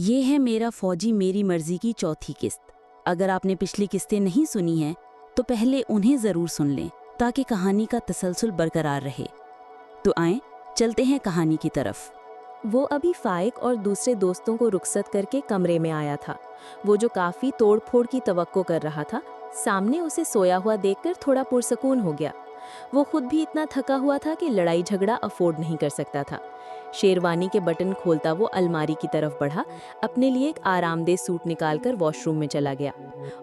یہ ہے میرا فوجی میری مرضی کی چوتھی قسط۔ اگر آپ نے پچھلی قسطیں نہیں سنی ہیں تو پہلے انہیں ضرور سن لیں تاکہ کہانی کا تسلسل برقرار رہے۔ تو آئیں چلتے ہیں کہانی کی طرف۔ وہ ابھی فائق اور دوسرے دوستوں کو رخصت کر کے کمرے میں آیا تھا۔ وہ جو کافی توڑ پھوڑ کی توقع کر رہا تھا، سامنے اسے سویا ہوا دیکھ کر تھوڑا پرسکون ہو گیا۔ وہ خود بھی اتنا تھکا ہوا تھا کہ لڑائی جھگڑا افورڈ نہیں کر سکتا تھا۔ شیروانی کے بٹن کھولتا وہ الماری کی طرف بڑھا، اپنے لیے ایک آرام دہ سوٹ نکال کر واش روم میں چلا گیا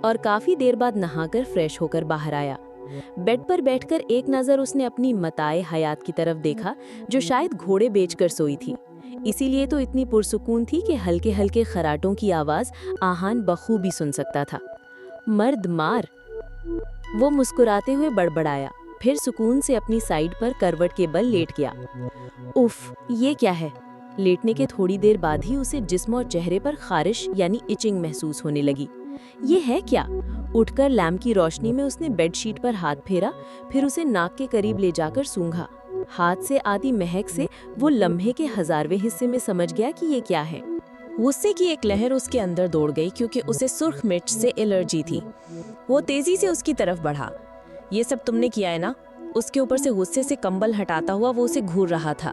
اور کافی دیر بعد نہا کر فریش ہو کر باہر آیا۔ بیڈ پر بیٹھ کر ایک نظر اس نے اپنی متاع حیات کی طرف دیکھا، جو شاید گھوڑے بیچ کر سوئی تھی۔ اسی لیے تو اتنی پرسکون تھی کہ ہلکے ہلکے خراٹوں کی آواز آہان بخوبی سن سکتا تھا۔ مرد مار، وہ مسکراتے ہوئے بڑبڑایا، پھر سکون سے اپنی سائیڈ پر کروٹ کے بل لیٹ گیا۔ اف، یہ کیا ہے؟ لیٹنے کے تھوڑی دیر بعد ہی اسے جسم اور چہرے پر خارش یعنی ایچنگ محسوس ہونے لگی۔ یہ ہے کیا؟ اٹھ کر لیمپ کی روشنی میں اس نے بیڈ شیٹ پر ہاتھ پھیرا، پھر اسے ناک کے قریب لے جا کر سونگھا۔ ہاتھ سے آتی مہک سے وہ لمحے کے 1000ویں حصے میں سمجھ گیا کہ یہ کیا ہے۔ غصے کی ایک لہر اس کے اندر دوڑ گئی کیونکہ اسے سرخ مرچ سے الرجی تھی۔ وہ تیزی سے اس کی طرف بڑھا۔ یہ سب تم نے کیا ہے نا؟ اس کے اوپر سے غصے سے کمبل ہٹاتا ہوا وہ اسے گھور رہا تھا۔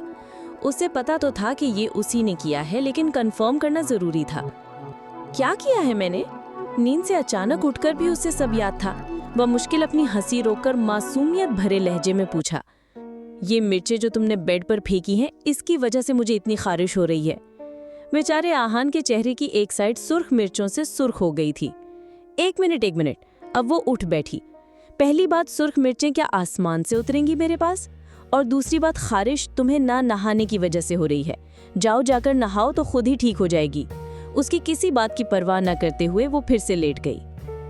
اسے پتا تو تھا کہ یہ اسی نے کیا ہے، لیکن کنفرم کرنا ضروری تھا۔ کیا کیا ہے میں نے؟ نیند سے اچانک اٹھ کر بھی اسے سب یاد تھا۔ وہ مشکل اپنی ہنسی روک کر معصومیت بھرے لہجے میں پوچھا، یہ مرچیں جو تم نے بیڈ پر پھینکی ہیں، اس کی وجہ سے مجھے اتنی خارش ہو رہی ہے۔ بیچارے آہان کے چہرے کی ایک سائڈ سرخ مرچوں سے سرخ ہو گئی تھی۔ ایک منٹ، اب وہ اٹھ بیٹھی۔ پہلی بات، سرخ مرچیں کیا آسمان سے اتریں گی میرے پاس؟ اور دوسری بات، خارش تمہیں نہ نہانے کی وجہ سے ہو رہی ہے۔ جاؤ جا کر نہاؤ تو خود ہی ٹھیک ہو جائے گی۔ اس کی کسی بات کی پرواہ نہ کرتے ہوئے وہ پھر سے لیٹ گئی۔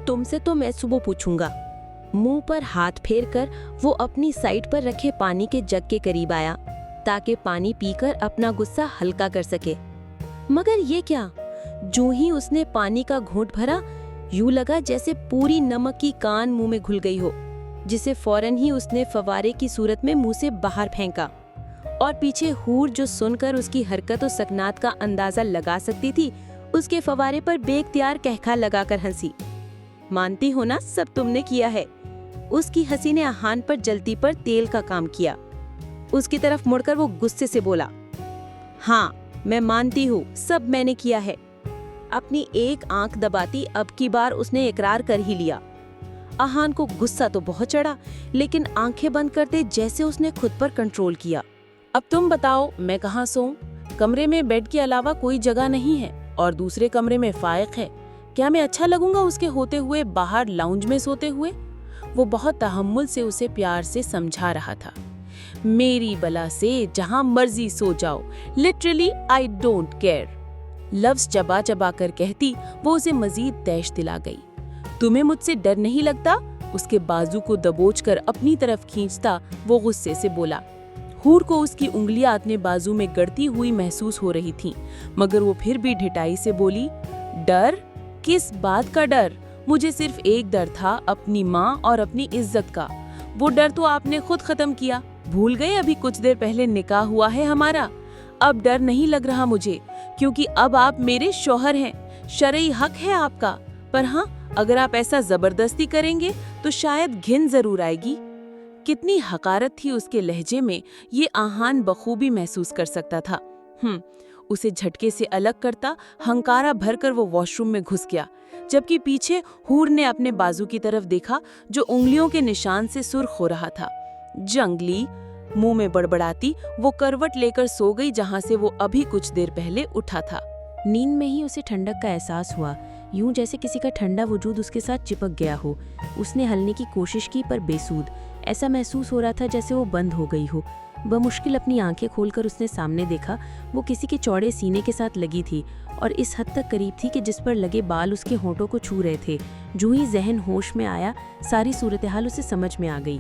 تم سے تو میں صبح پوچھوں گا۔ منہ پر ہاتھ پھیر کر وہ اپنی سائڈ پر رکھے پانی کے جگ کے قریب آیا تاکہ پانی پی کر اپنا غصہ ہلکا کر سکے۔ مگر یہ کیا؟ جو ہی اس نے پانی کا گھونٹ بھرا، یوں لگا جیسے پوری نمک کی کان منہ میں گھل گئی ہو، جسے فوراً ہی اس نے فوارے کی صورت میں منہ سے باہر پھینکا۔ اور پیچھے حور جو سن کر اس کی حرکت و سکنات کا اندازہ لگا سکتی تھی، اس کے فوارے پر بے اختیار کہکھا لگا کر ہنسی۔ مانتی ہو نا سب تم نے کیا ہے؟ اس کی ہنسی نے آہان پر جلتی پر تیل کا کام کیا۔ اس کی طرف مڑ کر وہ غصے سے بولا، ہاں میں مانتی ہوں، سب میں نے کیا ہے۔ اپنی ایک آنکھ دباتی اب کی بار اس نے اقرار کر ہی لیا۔ آہان کو غصہ تو بہت چڑھا، لیکن آنکھیں بند کرتے جیسے اس نے خود پر کنٹرول کیا۔ اب تم بتاؤ میں کہاں سوؤں؟ کمرے میں بیڈ کے علاوہ کوئی جگہ نہیں ہے اور دوسرے کمرے میں فائق ہے۔ کیا میں اچھا لگوں گا اس کے ہوتے ہوئے باہر لاؤنج میں سوتے ہوئے؟ وہ بہت تحمل سے اسے پیار سے سمجھا رہا تھا۔ میری بلا سے جہاں مرضی سو جاؤ، لٹرلی آئی ڈونٹ کیئر۔ لفظ چبا چبا کر کہتی وہ اسے مزید تیش دلا گئی۔ تمہیں مجھ سے ڈر نہیں لگتا؟ اس کے بازو کو دبوچ کر اپنی طرف کھینچتا وہ غصے سے بولا۔ حور کو اس کی انگلیاں اپنے بازو میں گڑتی ہوئی محسوس ہو رہی تھیں، مگر وہ پھر بھی ڈھٹائی سے بولی، ڈر؟ کس بات کا ڈر؟ مجھے صرف ایک ڈر تھا، اپنی ماں اور اپنی عزت کا۔ وہ ڈر تو آپ نے خود ختم کیا۔ بھول گئے ابھی کچھ دیر پہلے نکاح ہوا ہے ہمارا؟ اب ڈر نہیں لگ رہا مجھے، کیونکہ اب آپ میرے شوہر ہیں، شرعی حق ہے آپ کا۔ پر ہاں، اگر آپ ایسا زبردستی کریں گے تو شاید گھن ضرور آئے گی۔ کتنی حقارت تھی اس کے لہجے میں، یہ آہان بخوبی محسوس کر سکتا تھا۔ اسے جھٹکے سے الگ کرتا ہنکارا بھر کر وہ واش روم میں گھس گیا، جبکہ پیچھے حور نے اپنے بازو کی طرف دیکھا جو انگلیوں کے نشان سے سرخ ہو رہا تھا۔ جنگلی، منہ میں بڑبڑاتی وہ کروٹ لے کر سو گئی جہاں سے وہ ابھی کچھ دیر پہلے اٹھا تھا۔ نیند میں ہی اسے ٹھنڈک کا احساس ہوا، یوں جیسے کسی کا ٹھنڈا وجود اس کے ساتھ چپک گیا ہو۔ اس نے ہلنے کی کوشش کی پر بے سود، ایسا محسوس ہو رہا تھا جیسے وہ بند ہو گئی ہو۔ بمشکل اپنی آنکھیں کھول کر اس نے سامنے دیکھا، وہ کسی کے چوڑے سینے کے ساتھ لگی تھی اور اس حد تک قریب تھی کہ جس پر لگے بال اس کے ہونٹوں کو چھو رہے تھے۔ جو ہی ذہن ہوش میں آیا، ساری صورتحال اسے سمجھ میں آ گئی۔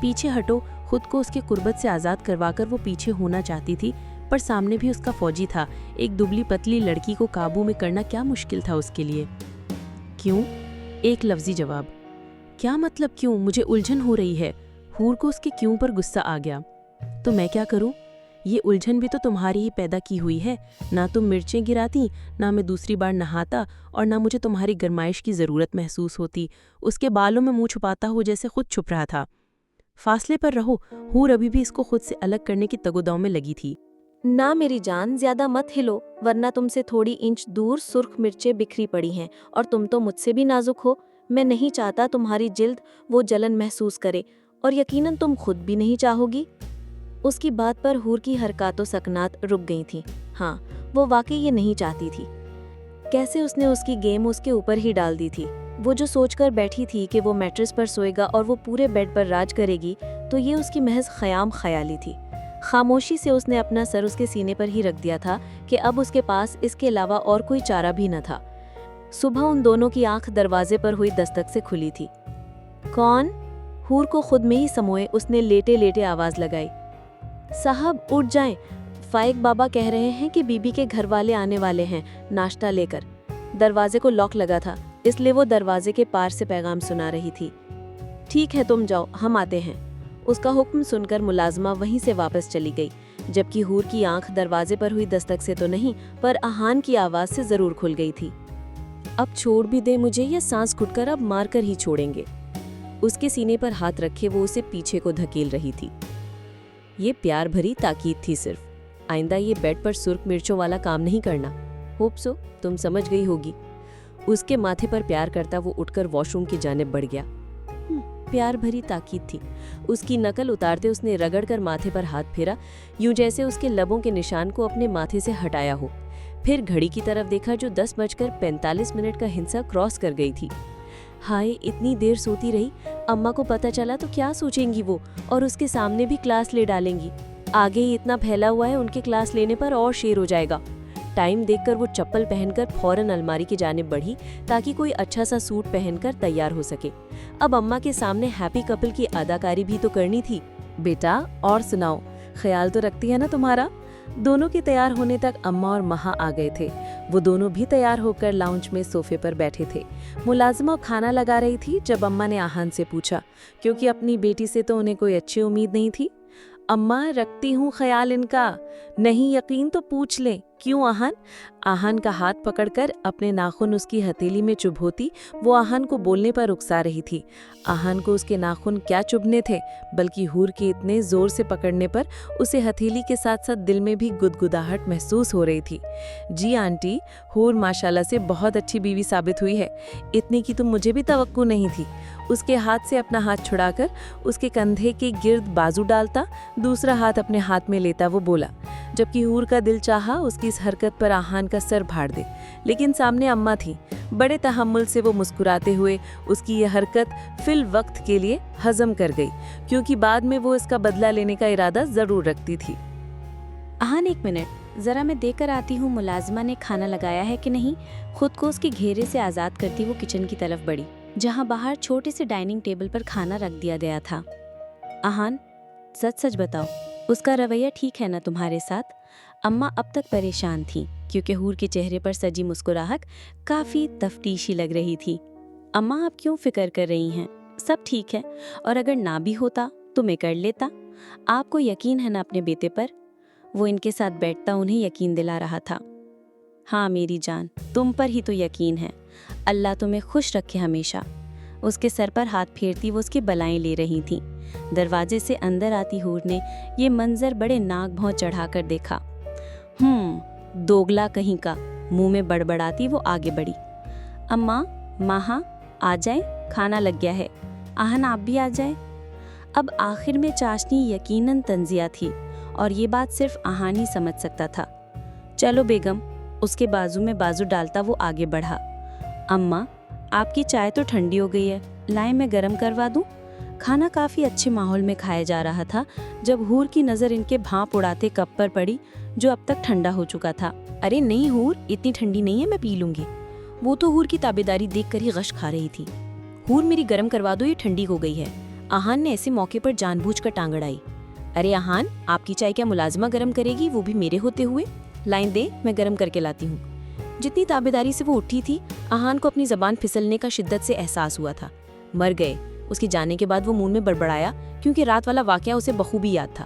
پیچھے ہٹو، خود کو اس کے قربت سے آزاد کروا کر وہ پیچھے ہونا چاہتی تھی، پر سامنے بھی اس کا فوجی تھا۔ ایک دبلی پتلی لڑکی کو قابو میں کرنا کیا مشکل تھا اس کے لیے؟ کیوں؟ ایک لفظی جواب۔ کیا مطلب کیوں؟ مجھے الجھن ہو رہی ہے۔ حور کو اس کے کیوں پر غصہ آ گیا۔ تو میں کیا کروں؟ یہ الجھن بھی تو تمہاری ہی پیدا کی ہوئی ہے. نہ تم مرچیں گراتی، نہ میں دوسری بار نہاتا، اور نہ مجھے تمہاری گرمائش کی ضرورت محسوس ہوتی. اس کے بالوں میں منہ چھپاتا ہو جیسے خود چھپ رہا تھا. فاصلے پر رہو. حور ابھی بھی اس کو خود سے الگ کرنے کی تگوداؤ میں لگی تھی. نہ میری جان، زیادہ مت ہلو، ورنہ تم سے تھوڑی انچ دور سرخ مرچیں بکھری پڑی ہیں، اور تم تو مجھ سے بھی نازک ہو. میں نہیں چاہتا تمہاری جلد وہ جلن محسوس کرے، اور یقیناً تم خود بھی نہیں چاہو گی. اس کی بات پر حور کی حرکات و سکنات رک گئی تھیں. ہاں، وہ واقعی یہ نہیں چاہتی تھی. کیسے اس نے اس کی گیم اس کے اوپر ہی ڈال دی تھی. وہ جو سوچ کر بیٹھی تھی کہ وہ میٹرس پر سوئے گا اور وہ پورے بیڈ پر راج کرے گی، تو یہ اس کی محض خیام خیالی تھی. خاموشی سے اس نے اپنا سر اس کے سینے پر ہی رکھ دیا تھا کہ اب اس کے پاس اس کے علاوہ اور کوئی چارہ بھی نہ تھا. صبح ان دونوں کی آنکھ دروازے پر ہوئی دستک سے کھلی تھی. کون؟ حور کو خود میں ہی سموئے اس نے لیٹے لیٹے آواز لگائی. صاحب اٹھ جائیں، فائق بابا کہہ رہے ہیں کہ بی بی کے گھر والے آنے والے ہیں ناشتہ لے کر. دروازے کو لاک لگا تھا، اس لیے وہ دروازے کے پار سے پیغام سنا رہی تھی. ٹھیک ہے تم جاؤ، ہم آتے ہیں. اس کا حکم سن کر ملازمہ وہیں سے واپس چلی گئی، جبکہ حور کی آنکھ دروازے پر ہوئی دستک سے تو نہیں، پر احان کی آواز سے ضرور کھل گئی تھی. اب چھوڑ بھی دے مجھے، یا سانس گھٹ کر اب مار کر ہی چھوڑیں گے. اس کے سینے پر ہاتھ رکھے وہ اسے پیچھے کو دھکیل رہی تھی. یہ پیار بھری تاکید تھی صرف. آئندہ یہ بیڈ پر سرخ مرچوں والا کام نہیں کرنا. ہوپ سو تم سمجھ گئی ہوگی. اس کے ماتھے پر پیار کرتا وہ اٹھ کر واش روم کی جانب بڑھ گیا. پیار بھری تاکید تھی. اس کی نقل اتارتے اس نے رگڑ کر ماتھے پر ہاتھ پھیرا، یوں جیسے اس کے لبوں کے نشان کو اپنے ماتھے سے ہٹایا ہو. پھر گھڑی کی طرف دیکھا جو 10:45 کا ہنسا کراس کر گئی تھی. ہائے، اتنی دیر سوتی رہی. اماں کو پتہ چلا تو کیا سوچیں گی وہ، اور اس کے سامنے بھی کلاس لے ڈالیں گی. آگے ہی اتنا پھیلا ہوا ہے، ان کے کلاس لینے پر اور شیر ہو جائے گا. ٹائم دیکھ کر وہ چپل پہن کر فوراً الماری کی جانب بڑھی تاکہ کوئی اچھا سا سوٹ پہن کر تیار ہو سکے. اب اماں کے سامنے ہیپی کپل کی اداکاری بھی تو کرنی تھی. بیٹا اور سناؤ، خیال تو رکھتی ہے نا تمہارا؟ دونوں کے تیار ہونے تک اماں اور مہا آ گئے تھے. وہ دونوں بھی تیار ہو کر لاؤنج میں صوفے پر بیٹھے تھے. ملازمہ کھانا لگا رہی تھی جب اماں نے آہان سے پوچھا، کیونکہ اپنی بیٹی سے تو انہیں کوئی اچھی امید نہیں تھی. اماں رکھتی ہوں خیال ان کا. نہیں یقین تو پوچھ لیں. کیوں آہان؟ آہان کا ہاتھ پکڑ کر اپنے ناخن اس کی ہتھیلی میں چبھوتی وہ آہان کو بولنے پر اکسا رہی تھی. آہان کو اس کے ناخن کیا چبھنے تھے، بلکہ حور کے اتنے زور سے پکڑنے پر اسے ہتھیلی کے ساتھ ساتھ دل میں بھی گدگداہٹ محسوس ہو رہی تھی. جی آنٹی، حور ماشاءاللہ سے بہت اچھی بیوی ثابت ہوئی ہے. اتنی کی تو مجھے بھی توقع نہیں تھی. اس کے ہاتھ سے اپنا ہاتھ چھڑا کر اس کے کندھے کے گرد بازو ڈالتا، دوسرا ہاتھ اپنے ہاتھ میں لیتا وہ بولا، جبکہ حور کا دل چاہا اس کی اس حرکت پر آہان کا سر بھاڑ دے. لیکن سامنے اماں تھی. بڑے تحمل سے وہ مسکراتے ہوئے اس کی یہ حرکت فی الوقت کے لیے ہضم کر گئی، کیونکہ بعد میں وہ اس کا بدلہ لینے کا ارادہ ضرور رکھتی تھی. آہان ایک منٹ، ذرا میں دیکھ کر آتی ہوں ملازمہ نے کھانا لگایا ہے کہ نہیں. خود کو اس کے گھیرے سے آزاد کرتی وہ کچن کی طرف بڑھی، جہاں باہر چھوٹے سے ڈائننگ ٹیبل پر کھانا رکھ دیا گیا تھا. آہان، سچ سچ بتاؤ، اس کا رویہ ٹھیک ہے نا تمہارے ساتھ؟ اماں اب تک پریشان تھیں، کیونکہ حور کے چہرے پر سجی مسکراہٹ کافی تفتیشی لگ رہی تھی. اماں آپ کیوں فکر کر رہی ہیں؟ سب ٹھیک ہے، اور اگر نہ بھی ہوتا تو میں کر لیتا. آپ کو یقین ہے نا اپنے بیٹے پر؟ وہ ان کے ساتھ بیٹھتا انہیں یقین دلا رہا تھا. ہاں میری جان، تم پر ہی تو یقین ہے. اللہ تمہیں خوش رکھے ہمیشہ. اس کے سر پر ہاتھ پھیرتی وہ اس کی بلائیں لے رہی تھیں. دروازے سے اندر آتی حور نے یہ منظر بڑے ناک بھوں چڑھا کر دیکھا. دوگلا کہیں کا، منہ میں بڑبڑاتی وہ آگے بڑھی. اماں، ماہا آ جائیں، کھانا لگ گیا ہے. آہن آپ بھی آ جائیں. اب آخر میں چاشنی یقیناً تنزیہ تھی، اور یہ بات صرف آہان ہی سمجھ سکتا تھا. چلو بیگم. اس کے بازو میں بازو ڈالتا وہ آگے بڑھا. اماں، آپ کی چائے تو ٹھنڈی ہو گئی ہے، لائیں میں گرم کروا دوں؟ کھانا کافی اچھے ماحول میں کھایا جا رہا تھا جب حور کی نظر ان کے بھانپ اڑاتے کپ پر پڑی جو اب تک ٹھنڈا ہو چکا تھا. ارے نہیں حور، اتنی ٹھنڈی نہیں ہے، میں پی لوں گی. وہ تو حور کی تابیداری دیکھ کر ہی غش کھا رہی تھی. حور میری گرم کروا دو، یہ ٹھنڈی ہو گئی ہے. آہان نے ایسے موقع پر جان بوجھ کر ٹانگ اڑائی. ارے آہان، آپ کی چائے کیا ملازمہ گرم کرے گی، وہ بھی میرے ہوتے ہوئے؟ لائن دے، میں گرم کر کے لاتی ہوں. جتنی تابیداری سے وہ اٹھی تھی، آہان کو اپنی زبان پھسلنے کا شدت سے احساس ہوا تھا. مر گئے. اس کے جانے کے بعد وہ منہ میں بڑبڑایا، کیونکہ رات والا واقعہ اسے بخوبی یاد تھا.